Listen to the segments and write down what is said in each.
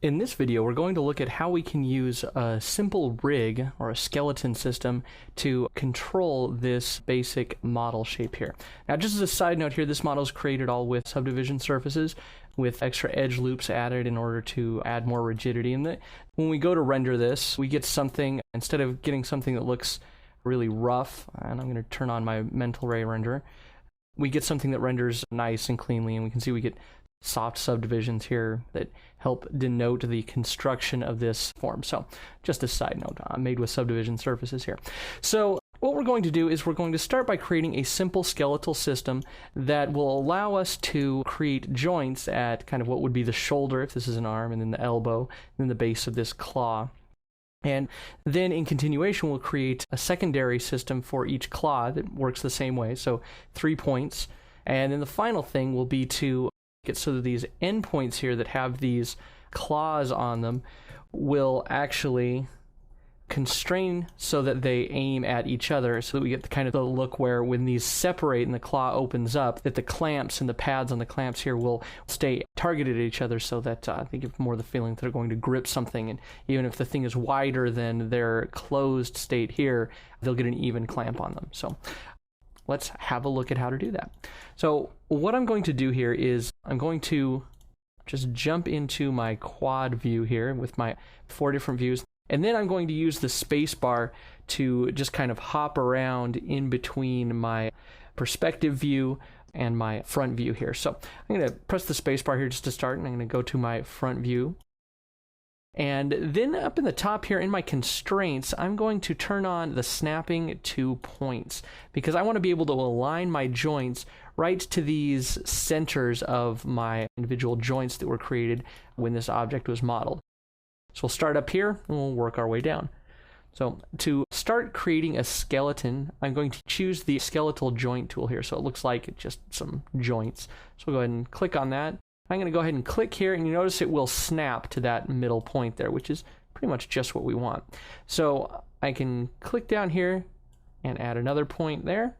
In this video, we're going to look at how we can use a simple rig or a skeleton system to control this basic model shape here. Now, just as a side note here, this model is created all with subdivision surfaces with extra edge loops added in order to add more rigidity. And when we go to render this, we get something, instead of getting something that looks really rough, and I'm going to turn on my mental ray renderer, we get something that renders nice and cleanly, and we can see we get soft subdivisions here that help denote the construction of this form. So just a side note, I'm made with subdivision surfaces here. So what we're going to do is we're going to start by creating a simple skeletal system that will allow us to create joints at kind of what would be the shoulder, if this is an arm, and then the elbow, and then the base of this claw. And then in continuation, we'll create a secondary system for each claw that works the same way, so 3 points. And then the final thing will be to get so that these endpoints here that have these claws on them will actually constrain so that they aim at each other, so that we get the kind of the look where when these separate and the claw opens up, that the clamps and the pads on the clamps here will stay targeted at each other, so that they give more the feeling that they're going to grip something, and even if the thing is wider than their closed state here, they'll get an even clamp on them. So let's have a look at how to do that. So what I'm going to do here is I'm going to just jump into my quad view here with my 4 different views, and then I'm going to use the space bar to just kind of hop around in between my perspective view and my front view here. So I'm going to press the space bar here just to start, and I'm going to go to my front view. And then up in the top here in my constraints, I'm going to turn on the snapping to points, because I want to be able to align my joints right to these centers of my individual joints that were created when this object was modeled. So we'll start up here and we'll work our way down. So to start creating a skeleton, I'm going to choose the skeletal joint tool here, so it looks like just some joints. So we'll go ahead and click on that. I'm going to go ahead and click here, and you notice it will snap to that middle point there, which is pretty much just what we want. So I can click down here and add another point there,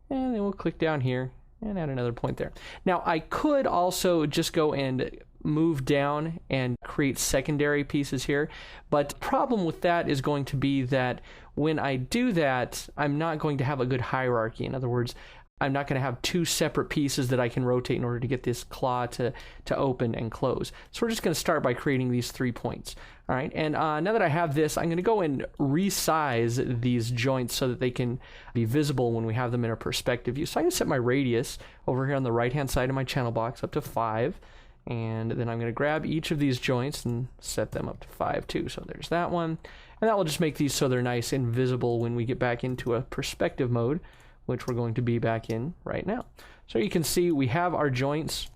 and then we'll click down here and add another point there. Now I could also just go and move down and create secondary pieces here, but the problem with that is going to be that when I do that, I'm not going to have a good hierarchy. In other words, I'm not going to have 2 separate pieces that I can rotate in order to get this claw to open and close. So we're just going to start by creating these 3 points. All right, and now that I have this, I'm going to go and resize these joints so that they can be visible when we have them in a perspective view. So I'm going to set my radius over here on the right-hand side of my channel box up to 5. And then I'm going to grab each of these joints and set them up to 5 too. So there's that one. And that will just make these so they're nice and visible when we get back into a perspective mode, which we're going to be back in right now. So you can see we have our joints,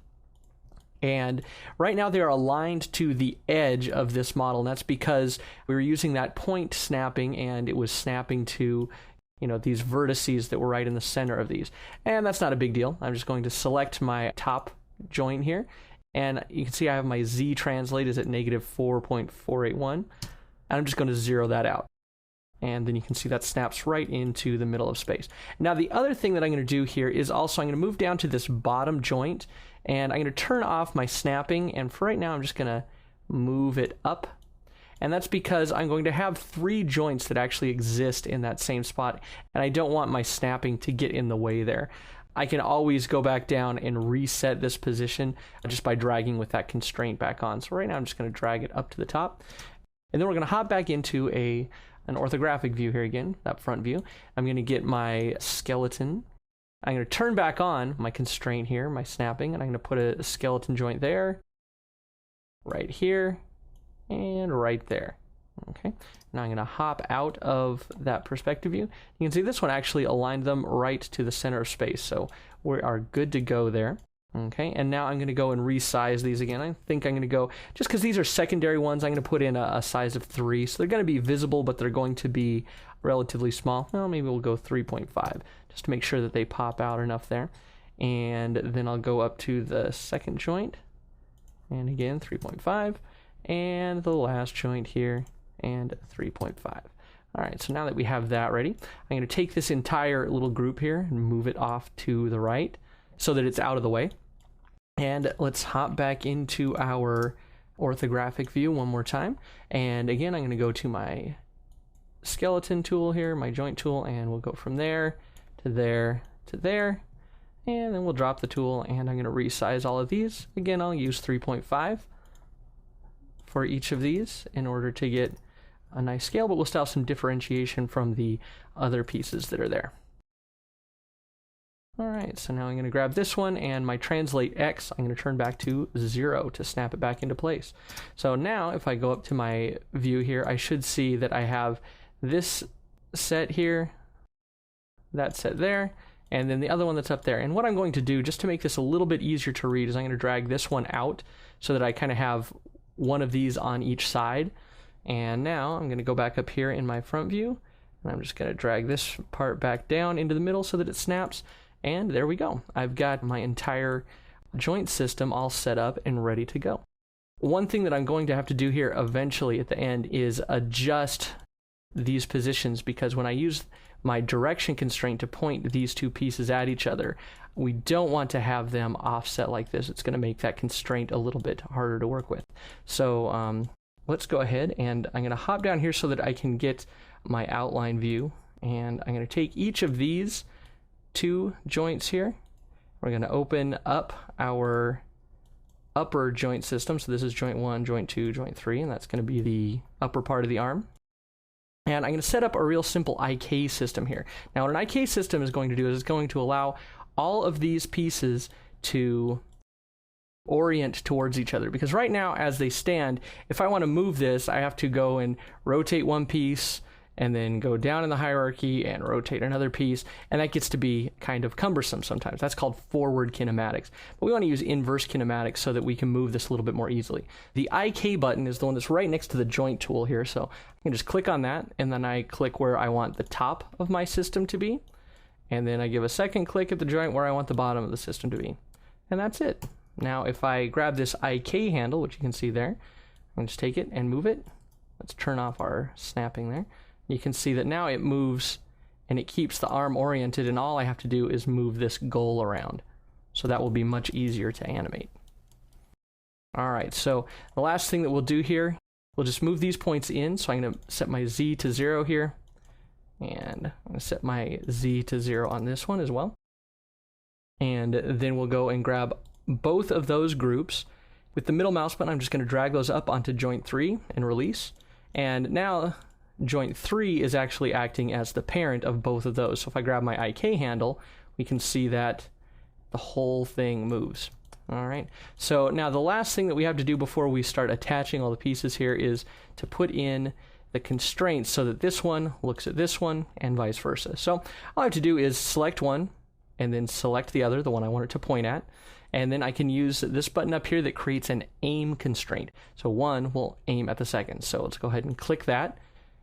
and right now they are aligned to the edge of this model, and that's because we were using that point snapping, and it was snapping to, you know, these vertices that were right in the center of these. And that's not a big deal. I'm just going to select my top joint here, and you can see I have my Z translate is at -4.481, and I'm just going to zero that out. And then you can see that snaps right into the middle of space. Now the other thing that I'm going to do here is also I'm going to move down to this bottom joint, and I'm going to turn off my snapping, and for right now I'm just going to move it up. And that's because I'm going to have 3 joints that actually exist in that same spot, and I don't want my snapping to get in the way there. I can always go back down and reset this position just by dragging with that constraint back on. So right now I'm just going to drag it up to the top, and then we're going to hop back into an orthographic view here again, that front view. I'm going to get my skeleton. I'm going to turn back on my constraint here, my snapping, and I'm going to put a skeleton joint there, right here, and right there. Okay, now I'm going to hop out of that perspective view. You can see this one actually aligned them right to the center of space, so we are good to go there. Okay, and now I'm going to go and resize these again. I think I'm going to go, just because these are secondary ones, I'm going to put in a size of 3. So they're going to be visible, but they're going to be relatively small. Well, maybe we'll go 3.5, just to make sure that they pop out enough there. And then I'll go up to the second joint, and again, 3.5. And the last joint here, and 3.5. All right, so now that we have that ready, I'm going to take this entire little group here and move it off to the right so that it's out of the way. And let's hop back into our orthographic view one more time. And again, I'm going to go to my skeleton tool here, my joint tool, and we'll go from there to there to there. And then we'll drop the tool, and I'm going to resize all of these. Again, I'll use 3.5 for each of these in order to get a nice scale, but we'll still have some differentiation from the other pieces that are there. All right, so now I'm going to grab this one, and my translate X, I'm going to turn back to 0 to snap it back into place. So now if I go up to my view here, I should see that I have this set here, that set there, and then the other one that's up there. And what I'm going to do, just to make this a little bit easier to read, is I'm going to drag this one out so that I kind of have one of these on each side. And now I'm going to go back up here in my front view, and I'm just going to drag this part back down into the middle so that it snaps. And there we go. I've got my entire joint system all set up and ready to go. One thing that I'm going to have to do here eventually at the end is adjust these positions, because when I use my direction constraint to point these two pieces at each other, we don't want to have them offset like this. It's going to make that constraint a little bit harder to work with. So let's go ahead, and I'm going to hop down here so that I can get my outline view, and I'm going to take each of these two joints here. We're going to open up our upper joint system. So this is joint 1, joint 2, joint 3, and that's going to be the upper part of the arm. And I'm going to set up a real simple IK system here. Now what an IK system is going to do is it's going to allow all of these pieces to orient towards each other, because right now as they stand, if I want to move this, I have to go and rotate one piece and then go down in the hierarchy and rotate another piece, and that gets to be kind of cumbersome sometimes. That's called forward kinematics. But we want to use inverse kinematics so that we can move this a little bit more easily. The IK button is the one that's right next to the joint tool here, so I can just click on that, and then I click where I want the top of my system to be, and then I give a second click at the joint where I want the bottom of the system to be. And that's it. Now if I grab this IK handle, which you can see there, I can just take it and move it. Let's turn off our snapping there. You can see that now it moves and it keeps the arm oriented, and all I have to do is move this goal around. So that will be much easier to animate. All right, so the last thing that we'll do here, we'll just move these points in. So I'm going to set my Z to 0 here, and I'm going to set my Z to 0 on this one as well. And then we'll go and grab both of those groups. With the middle mouse button, I'm just going to drag those up onto joint 3 and release. And now joint 3 is actually acting as the parent of both of those. So if I grab my IK handle, we can see that the whole thing moves. All right. So now the last thing that we have to do before we start attaching all the pieces here is to put in the constraints so that this one looks at this one and vice versa. So all I have to do is select one and then select the other, the one I want it to point at. And then I can use this button up here that creates an aim constraint. So one will aim at the second. So let's go ahead and click that.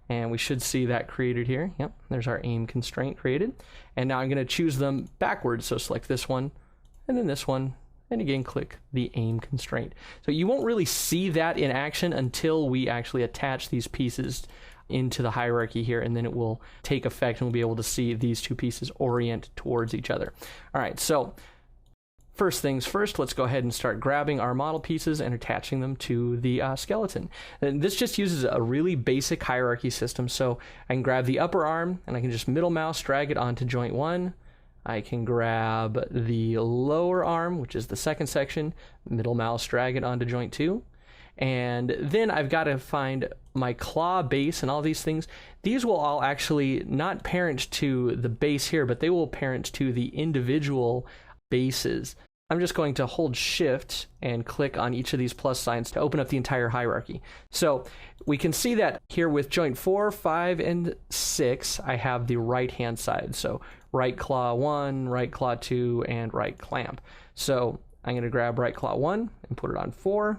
And we should see that created here. Yep, there's our aim constraint created. And now I'm going to choose them backwards. So select this one, and then this one, and again click the aim constraint. So you won't really see that in action until we actually attach these pieces into the hierarchy here, and then it will take effect and we'll be able to see these two pieces orient towards each other. All right, so first things first, let's go ahead and start grabbing our model pieces and attaching them to the skeleton. And this just uses a really basic hierarchy system. So I can grab the upper arm and I can just middle mouse drag it onto joint 1. I can grab the lower arm, which is the second section, middle mouse drag it onto joint 2. And then I've got to find my claw base and all these things. These will all actually not parent to the base here, but they will parent to the individual bases. I'm just going to hold shift and click on each of these plus signs to open up the entire hierarchy. So we can see that here with joint 4, 5, and 6, I have the right hand side. So right claw 1, right claw 2, and right clamp. So I'm going to grab right claw 1 and put it on 4,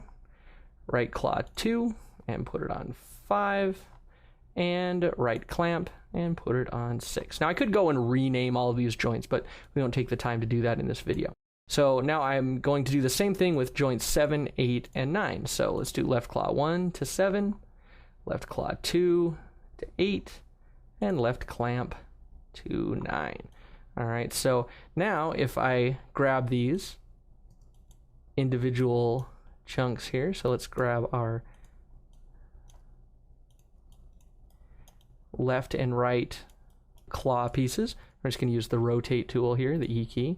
right claw 2 and put it on 5, and right clamp and put it on 6. Now I could go and rename all of these joints, but we don't take the time to do that in this video. So now I'm going to do the same thing with joints 7, 8, and 9. So let's do left claw 1 to 7, left claw 2 to 8, and left clamp to 9. All right, so now if I grab these individual chunks here. So let's grab our left and right claw pieces. We're just going to use the rotate tool here, the E key,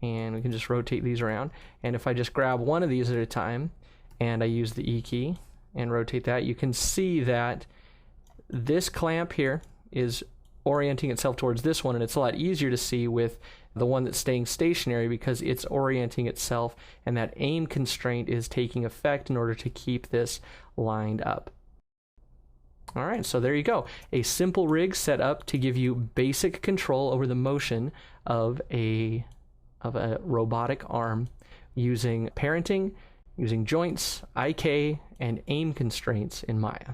and we can just rotate these around. And if I just grab one of these at a time and I use the E key and rotate that, you can see that this clamp here is orienting itself towards this one, and it's a lot easier to see with the one that's staying stationary because it's orienting itself, and that aim constraint is taking effect in order to keep this lined up. All right, so there you go. A simple rig set up to give you basic control over the motion of a robotic arm using parenting, using joints, IK, and aim constraints in Maya.